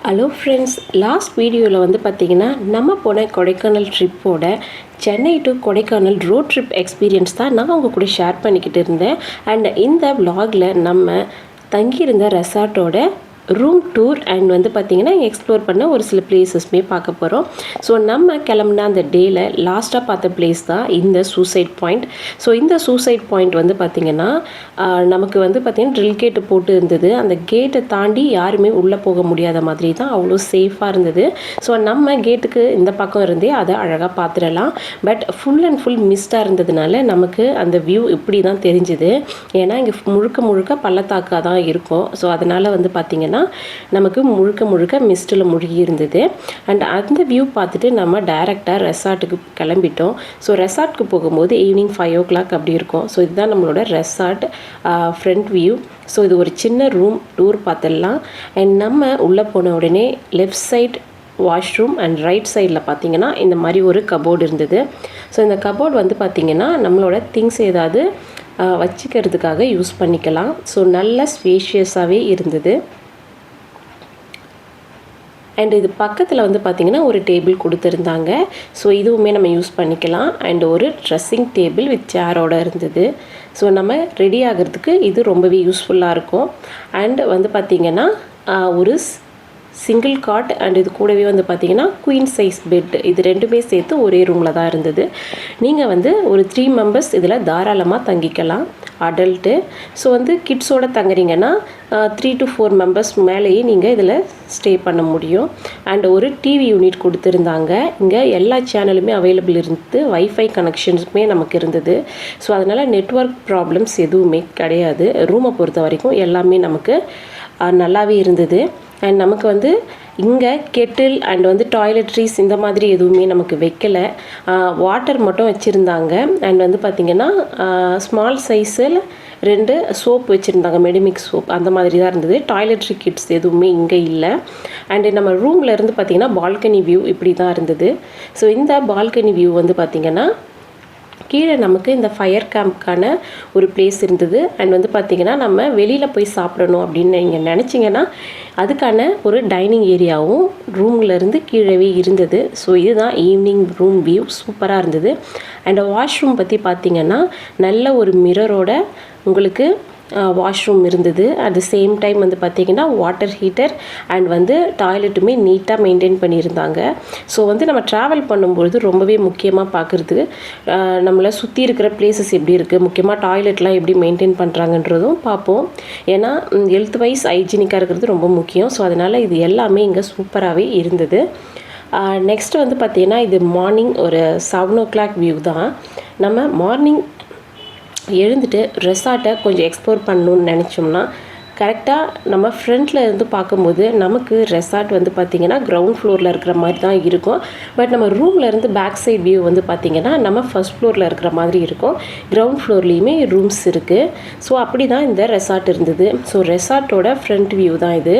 Hello friends, last வீடியோவில் வந்து பார்த்திங்கன்னா நம்ம போன கொடைக்கானல் ட்ரிப்போட Chennai to Kodaikanal road trip experience தான் நான் உங்கள் கூட ஷேர் பண்ணிக்கிட்டு இருந்தேன். அண்ட் இந்த vlogல நம்ம தங்கியிருந்த ரெசார்ட்டோட ரூம் டூர் அண்ட் வந்து பார்த்திங்கன்னா எக்ஸ்ப்ளோர் பண்ண ஒரு சில பிளேசஸ்மே பார்க்க போகிறோம். ஸோ நம்ம கிளம்புன அந்த டேயில் லாஸ்ட்டாக பார்த்த பிளேஸ் தான் இந்த சூசைட் பாயிண்ட். ஸோ இந்த சூசைட் பாயிண்ட் வந்து பார்த்திங்கன்னா நமக்கு வந்து பார்த்திங்கன்னா ட்ரில் கேட்டு போட்டு இருந்தது. அந்த கேட்டை தாண்டி யாருமே உள்ளே போக முடியாத மாதிரி தான், அவ்வளோ சேஃபாக இருந்தது. ஸோ நம்ம கேட்டுக்கு இந்த பக்கம் இருந்தே அதை அழகாக பார்த்துடலாம். பட் ஃபுல் அண்ட் ஃபுல் மிஸ்டாக இருந்ததுனால நமக்கு அந்த வியூ இப்படி தான் தெரிஞ்சுது. ஏன்னா இங்கே முழுக்க முழுக்க பள்ளத்தாக்காக தான் இருக்கும். ஸோ அதனால் வந்து பார்த்திங்கன்னா நமக்கு முழுக்க முழுக்க மிஸ்டில் மூழ்கி இருந்தது. அண்ட் அந்த வியூ பார்த்துட்டு நம்ம டைரெக்டாக ரெசார்ட்டுக்கு கிளம்பிட்டோம். ஸோ ரெசார்ட்டுக்கு போகும்போது ஈவினிங் 5 o'clock அப்படி இருக்கும். ஸோ இதுதான் நம்மளோட ரெசார்ட் ஃப்ரண்ட் வியூ. ஸோ இது ஒரு சின்ன ரூம் டூர் பார்த்துடலாம். அண்ட் நம்ம உள்ளே போன உடனே left side washroom and right சைடில் பார்த்தீங்கன்னா இந்த மாதிரி ஒரு கபோர்டு இருந்தது. ஸோ இந்த கபோர்டு வந்து பார்த்திங்கன்னா நம்மளோட திங்ஸ் ஏதாவது வச்சுக்கிறதுக்காக யூஸ் பண்ணிக்கலாம். ஸோ நல்ல ஸ்பேஷியஸாகவே இருந்தது. அண்ட் இது பக்கத்தில் வந்து பார்த்திங்கன்னா ஒரு டேபிள் கொடுத்துருந்தாங்க. ஸோ இதுவுமே நம்ம யூஸ் பண்ணிக்கலாம். அண்ட் ஒரு ட்ரெஸ்ஸிங் டேபிள் வித் சேரோடு இருந்தது. ஸோ நம்ம ரெடி ஆகிறதுக்கு இது ரொம்பவே யூஸ்ஃபுல்லாக இருக்கும். அண்ட் வந்து பார்த்திங்கன்னா ஒரு சிங்கிள் காட் அண்ட் இது கூடவே வந்து பார்த்திங்கன்னா குயின் சைஸ் பெட், இது ரெண்டுமே சேர்த்து ஒரே ரூமில் தான் இருந்தது. நீங்கள் வந்து ஒரு 3 members இதில் தாராளமாக தங்கிக்கலாம், அடல்ட்டு. ஸோ வந்து கிட்ஸோடு தங்குறீங்கன்னா 3 to 4 members மேலேயே நீங்கள் இதில் ஸ்டே பண்ண முடியும். அண்ட் ஒரு டிவி யூனிட் கொடுத்துருந்தாங்க. இங்கே எல்லா சேனலுமே அவைலபிள் இருந்து வைஃபை கனெக்ஷன்ஸுமே நமக்கு இருந்தது. ஸோ அதனால் நெட்வொர்க் ப்ராப்ளம்ஸ் எதுவுமே கிடையாது. ரூமை பொறுத்த வரைக்கும் எல்லாமே நமக்கு நல்லாவே இருந்தது. அண்ட் நமக்கு வந்து இங்கே கெட்டில் அண்ட் வந்து டாய்லெட்ரிஸ் இந்த மாதிரி எதுவுமே நமக்கு வைக்கலை. வாட்டர் மட்டும் வச்சுருந்தாங்க. அண்ட் வந்து பார்த்திங்கன்னா ஸ்மால் சைஸில் 2 சோப் வச்சுருந்தாங்க, மெடிமிக்ஸ் சோப் அந்த மாதிரி தான் இருந்தது. டாய்லெட்ரி கிட்ஸ் எதுவுமே இங்கே இல்லை. அண்டு நம்ம ரூமில் இருந்து பார்த்திங்கன்னா பால்கனி வியூ இப்படி தான் இருந்தது. ஸோ இந்த பால்கனி வியூ வந்து பார்த்திங்கன்னா கீழே நமக்கு இந்த ஃபயர் கேம்ப்க்கான ஒரு பிளேஸ் இருந்தது. அண்ட் வந்து பார்த்திங்கன்னா நம்ம வெளியில் போய் சாப்பிடணும் அப்படின்னு நீங்கள் நினச்சிங்கன்னா அதுக்கான ஒரு டைனிங் ஏரியாவும் ரூம்லேருந்து கீழவே இருந்தது. ஸோ இதுதான் ஈவினிங் ரூம் வியூ, சூப்பராக இருந்தது. அண்ட் வாஷ்ரூம் பற்றி பார்த்திங்கன்னா நல்ல ஒரு மிரரோட உங்களுக்கு வாஷ்ரூம் இருந்தது. அட் த சேம் டைம் வந்து பார்த்திங்கன்னா வாட்டர் ஹீட்டர் அண்ட் வந்து டாய்லெட்டுமே நீட்டாக மெயின்டைன் பண்ணியிருந்தாங்க. ஸோ வந்து நம்ம ட்ராவல் பண்ணும்பொழுது ரொம்பவே முக்கியமாக பார்க்குறது நம்மளை சுற்றி இருக்கிற பிளேசஸ் எப்படி இருக்குது, முக்கியமாக டாய்லெட்லாம் எப்படி மெயின்டைன் பண்ணுறாங்கன்றதும் பார்ப்போம். ஏன்னா ஹெல்த் வைஸ் ஹைஜீனிக்காக இருக்கிறது ரொம்ப முக்கியம். ஸோ அதனால் இது எல்லாமே இங்கே சூப்பராகவே இருந்தது. நெக்ஸ்ட் வந்து பார்த்திங்கன்னா இது மார்னிங் ஒரு 7 o'clock வியூ தான். நம்ம மார்னிங் எழுந்துட்டு ரெசார்ட்டை கொஞ்சம் எக்ஸ்ப்ளோர் பண்ணணுன்னு நினச்சோம்னா கரெக்டாக நம்ம ஃப்ரண்ட்டில் இருந்து பார்க்கும்போது நமக்கு ரெசார்ட் வந்து பார்த்திங்கன்னா கிரவுண்ட் ஃப்ளோரில் இருக்கிற மாதிரி தான் இருக்கும். பட் நம்ம ரூமில் இருந்து பேக் சைட் வியூ வந்து பார்த்திங்கன்னா நம்ம ஃபஸ்ட் ஃப்ளோரில் இருக்கிற மாதிரி இருக்கும். கிரவுண்ட் ஃப்ளோர்லேயுமே ரூம்ஸ் இருக்குது. ஸோ அப்படி தான் இந்த ரெசார்ட் இருந்தது. ஸோ ரெசார்ட்டோட ஃப்ரண்ட் வியூ தான் இது.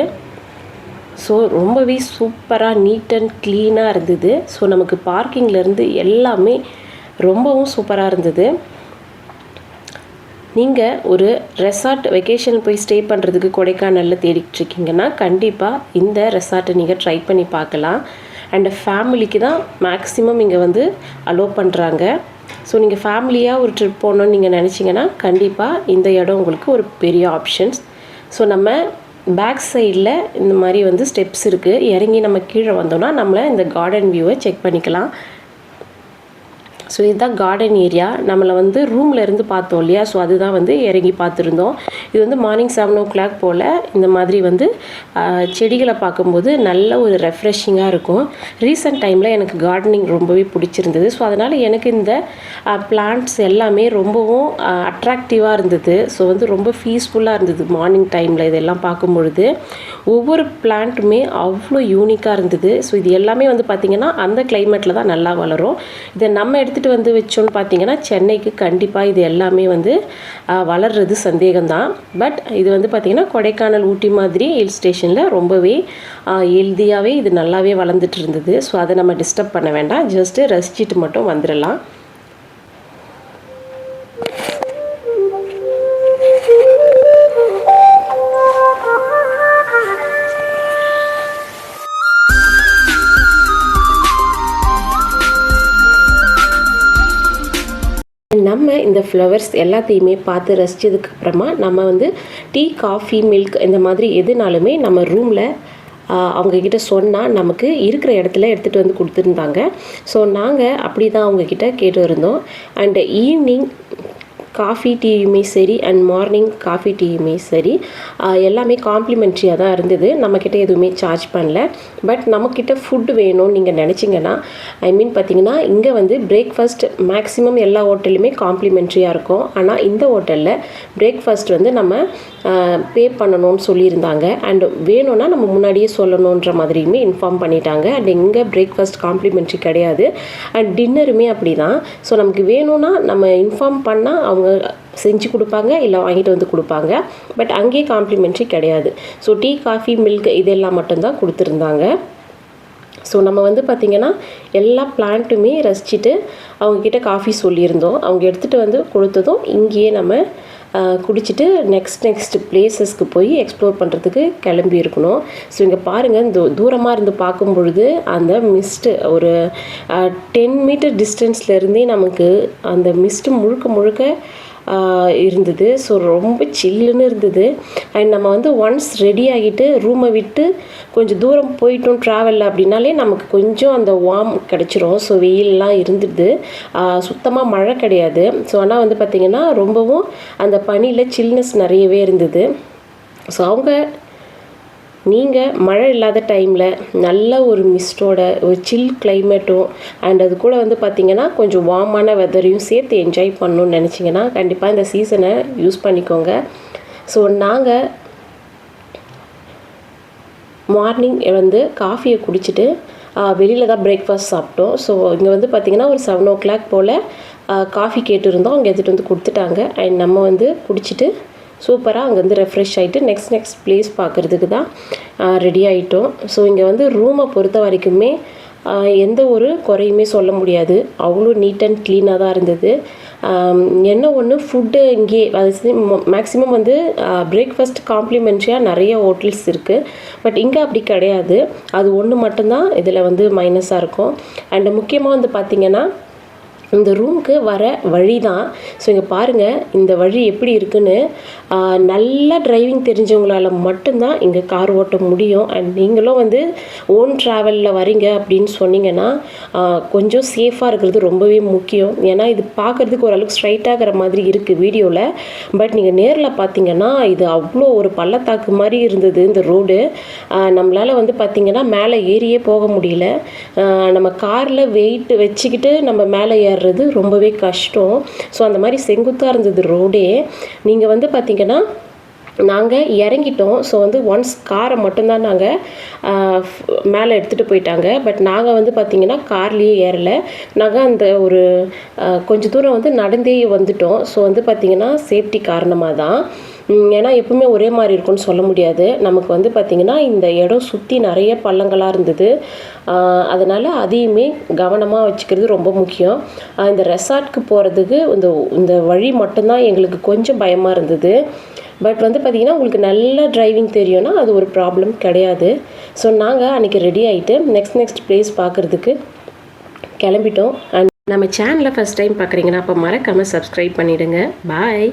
ஸோ ரொம்பவே சூப்பராக நீட் அண்ட் க்ளீனாக இருந்தது. ஸோ நமக்கு பார்க்கிங்லேருந்து எல்லாமே ரொம்பவும் சூப்பராக இருந்தது. நீங்கள் ஒரு ரெசார்ட் வெக்கேஷன் போய் ஸ்டே பண்ணுறதுக்கு கொடைக்கானலில் தேடிட்டுருக்கீங்கன்னா கண்டிப்பாக இந்த ரெசார்ட்டை நீங்கள் ட்ரை பண்ணி பார்க்கலாம். அண்ட் ஃபேமிலிக்கு தான் மேக்ஸிமம் இங்கே வந்து அலோவ் பண்ணுறாங்க. ஸோ நீங்கள் ஃபேமிலியாக ஒரு ட்ரிப் போகணுன்னு நீங்கள் நினச்சிங்கன்னா கண்டிப்பாக இந்த இடம் உங்களுக்கு ஒரு பெரிய ஆப்ஷன்ஸ். ஸோ நம்ம பேக் சைடில் இந்த மாதிரி வந்து ஸ்டெப்ஸ் இருக்குது. இறங்கி நம்ம கீழே வந்தோம்னா நம்மளை இந்த கார்டன் வியூவை செக் பண்ணிக்கலாம். ஸோ இதுதான் கார்டன் ஏரியா. நம்மளை வந்து ரூமில் இருந்து பார்த்தோம் இல்லையா, ஸோ அதுதான் வந்து இறங்கி பார்த்துருந்தோம். இது வந்து மார்னிங் 7 o'clock போல் இந்த மாதிரி வந்து செடிகளை பார்க்கும்போது நல்ல ஒரு ரெஃப்ரெஷிங்காக இருக்கும். ரீசெண்ட் டைமில் எனக்கு கார்டனிங் ரொம்பவே பிடிச்சிருந்தது. ஸோ அதனால் எனக்கு இந்த பிளான்ட்ஸ் எல்லாமே ரொம்பவும் அட்ராக்டிவாக இருந்தது. ஸோ வந்து ரொம்ப பீஸ்ஃபுல்லாக இருந்தது மார்னிங் டைமில் இதெல்லாம் பார்க்கும்பொழுது. ஒவ்வொரு பிளான்ட்டுமே அவ்வளோ யூனிக்காக இருந்தது. ஸோ இது எல்லாமே வந்து பார்த்திங்கன்னா அந்த கிளைமேட்டில் தான் நல்லா வளரும். இதை நம்ம எடுத்துகிட்டு வந்து வச்சோன்னு பார்த்திங்கன்னா சென்னைக்கு கண்டிப்பாக இது எல்லாமே வந்து வளர்றது சந்தேகம்தான். பட் இது வந்து பார்த்திங்கன்னா கொடைக்கானல் ஊட்டி மாதிரி ஹில் ஸ்டேஷனில் ரொம்பவே ஹெல்தியாகவே இது நல்லாவே வளர்ந்துட்டு இருந்தது. ஸோ அதை நம்ம டிஸ்டர்ப் பண்ண வேண்டாம், ஜஸ்ட்டு ரசிச்சுட்டு மட்டும் வந்துடலாம். நம்ம இந்த ஃப்ளவர்ஸ் எல்லாத்தையுமே பார்த்து ரசித்ததுக்கப்புறமா நம்ம வந்து டீ, காஃபி, மில்க் இந்த மாதிரி எதுனாலுமே நம்ம ரூமில் அவங்கக்கிட்ட சொன்னால் நமக்கு இருக்கிற இடத்துல எடுத்துகிட்டு வந்து கொடுத்துருந்தாங்க. ஸோ நாங்கள் அப்படி தான் அவங்கக்கிட்ட கேட்டு இருந்தோம். அண்டு ஈவினிங் காஃபி டீயுமே சரி அண்ட் மார்னிங் காஃபி டீயுமே சரி எல்லாமே காம்ப்ளிமெண்ட்ரியாக தான் இருந்தது. நம்மக்கிட்ட எதுவுமே சார்ஜ் பண்ணல. பட் நம்மக்கிட்ட ஃபுட்டு வேணும்னு நீங்கள் நினச்சிங்கன்னா பார்த்திங்கன்னா இங்கே வந்து பிரேக்ஃபாஸ்ட் மேக்ஸிமம் எல்லா ஹோட்டல்லையுமே காம்ப்ளிமெண்ட்ரியாக இருக்கும். ஆனால் இந்த ஹோட்டலில் பிரேக்ஃபாஸ்ட் வந்து நம்ம பே பண்ணணும்னு சொல்லியிருந்தாங்க. அண்ட் வேணும்னா நம்ம முன்னாடியே சொல்லணுன்ற மாதிரியுமே இன்ஃபார்ம் பண்ணிட்டாங்க. அண்ட் இங்கே பிரேக்ஃபாஸ்ட் காம்ப்ளிமெண்ட்ரி கிடையாது. அண்ட் டின்னருமே அப்படி தான். ஸோ நமக்கு வேணும்னா நம்ம இன்ஃபார்ம் பண்ணால் அவங்க செஞ்சு கொடுப்பாங்க, இல்லை வாங்கிட்டு வந்து கொடுப்பாங்க. பட் அங்கேயே காம்ப்ளிமெண்ட்ரி கிடையாது. ஸோ டீ, காஃபி, மில்க் இதெல்லாம் மட்டும்தான் கொடுத்துருந்தாங்க. ஸோ நம்ம வந்து பார்த்திங்கன்னா எல்லா பிளான்ட்டுமே ரசிச்சுட்டு அவங்கக்கிட்ட காஃபி சொல்லியிருந்தோம். அவங்க எடுத்துகிட்டு வந்து கொடுத்ததும் இங்கேயே நம்ம குடிச்சிட்டு நெக்ஸ்ட் பிளேசஸ்க்கு போய் எக்ஸ்ப்ளோர் பண்ணுறதுக்கு கிளம்பி இருக்கணும். ஸோ இங்கே பாருங்கள், இந்த தூரமாக இருந்து பார்க்கும் பொழுது அந்த மிஸ்ட்டு ஒரு 10 மீட்டர் டிஸ்டன்ஸ்லேருந்தே நமக்கு அந்த மிஸ்ட்டு முழுக்க இருந்தது. ஸோ ரொம்ப சில்லுன்னு இருந்தது. அண்ட் நம்ம வந்து ஒன்ஸ் ரெடி ஆகிட்டு ரூமை விட்டு கொஞ்சம் தூரம் போயிட்டோம் ட்ராவலில் அப்படின்னாலே நமக்கு கொஞ்சம் அந்த வார்ம் கிடச்சிரும். ஸோ வெயிலெலாம் இருந்துது. சுத்தமாக மழை கிடையாது. ஸோ ஆனால் வந்து பார்த்திங்கன்னா ரொம்பவும் அந்த பனியில் சில்னஸ் நிறையவே இருந்தது. ஸோ நீங்கள் மழை இல்லாத டைமில் நல்ல ஒரு மிஸ்டோட ஒரு சில் கிளைமேட்டும் அண்ட் அது கூட வந்து பார்த்திங்கன்னா கொஞ்சம் வார்மான வெதரையும் சேர்த்து என்ஜாய் பண்ணணுன்னு நினச்சிங்கன்னா கண்டிப்பாக இந்த சீசனை யூஸ் பண்ணிக்கோங்க. ஸோ நாங்கள் மார்னிங் வந்து காஃபியை குடிச்சிட்டு வெளியில் தான் பிரேக்ஃபாஸ்ட் சாப்பிட்டோம். ஸோ இங்கே வந்து பார்த்திங்கன்னா ஒரு 7 o'clock போல் காஃபி கேட்டுருந்தோம். அவங்க எடுத்துகிட்டு வந்து கொடுத்துட்டாங்க. அண்ட் நம்ம வந்து குடிச்சிட்டு சூப்பராக அங்கேருந்து ரெஃப்ரெஷ் ஆகிட்டு நெக்ஸ்ட் பிளேஸ் பார்க்குறதுக்கு தான் ரெடி ஆகிட்டோம். ஸோ இங்கே வந்து ரூமை பொறுத்த வரைக்குமே எந்த ஒரு குறையுமே சொல்ல முடியாது. அவ்வளோ நீட் அண்ட் க்ளீனாக தான் இருந்தது. என்ன ஒன்று ஃபுட்டு இங்கே அது மேக்ஸிமம் வந்து பிரேக்ஃபாஸ்ட் காம்ப்ளிமெண்ட்ரியாக நிறைய ஹோட்டல்ஸ் இருக்குது. பட் இங்கே அப்படி கிடையாது. அது ஒன்று மட்டும்தான் இதில் வந்து மைனஸாக இருக்கும். அண்டு முக்கியமாக வந்து பார்த்திங்கன்னா இந்த ரூமுக்கு வர வழி தான். ஸோ இங்கே பாருங்கள் இந்த வழி எப்படி இருக்குன்னு. நல்லா டிரைவிங் தெரிஞ்சவங்களால் மட்டும்தான் இங்கே கார் ஓட்ட முடியும். அண்ட் நீங்களும் வந்து ஓன் ட்ராவலில் வரீங்க அப்படின்னு சொன்னீங்கன்னா கொஞ்சம் சேஃபாக இருக்கிறது ரொம்பவே முக்கியம். ஏன்னா இது பார்க்குறதுக்கு ஓரளவுக்கு ஸ்ட்ரைட்டாகிற மாதிரி இருக்குது வீடியோவில். பட் நீங்கள் நேரில் பார்த்தீங்கன்னா இது அவ்வளோ ஒரு பள்ளத்தாக்கு மாதிரி இருந்தது இந்த ரோடு. நம்மளால் வந்து பார்த்திங்கன்னா மேலே ஏறியே போக முடியல. நம்ம காரில் வெயிட் வச்சுக்கிட்டு நம்ம மேலே ரொம்பவே கஷ்டம். ஸோ அந்த மாதிரி செங்குத்தாக இருந்தது ரோடே. நீங்கள் வந்து பார்த்திங்கன்னா நாங்கள் இறங்கிட்டோம். ஸோ வந்து ஒன்ஸ் காரை மட்டும்தான் நாங்கள் மேலே எடுத்துகிட்டு போயிட்டாங்க. பட் நாங்கள் வந்து பார்த்திங்கன்னா கார்லேயே ஏறலை. நாங்கள் அந்த ஒரு கொஞ்சம் தூரம் வந்து நடந்தே வந்துட்டோம். ஸோ வந்து பார்த்திங்கன்னா சேஃப்டி காரணமாக தான். ஏன்னா எப்பவுமே ஒரே மாதிரி இருக்கும்னு சொல்ல முடியாது. நமக்கு வந்து பார்த்திங்கன்னா இந்த இடம் சுற்றி நிறைய பள்ளங்களாக இருந்தது. அதனால் அதையுமே கவனமாக வச்சுக்கிறது ரொம்ப முக்கியம். இந்த ரெசார்ட்க்கு போகிறதுக்கு இந்த வழி மட்டும்தான் எங்களுக்கு கொஞ்சம் பயமாக இருந்தது. பட் வந்து பார்த்திங்கன்னா உங்களுக்கு நல்ல டிரைவிங் தெரியும்னா அது ஒரு ப்ராப்ளம் கிடையாது. ஸோ நாங்கள் அன்றைக்கி ரெடி ஆகிட்டு நெக்ஸ்ட் பிளேஸ் பார்க்குறதுக்கு கிளம்பிட்டோம். அண்ட் நம்ம சேனலை ஃபஸ்ட் டைம் பார்க்குறீங்கன்னா அப்போ மறக்காமல் சப்ஸ்கிரைப் பண்ணிவிடுங்க. பாய்.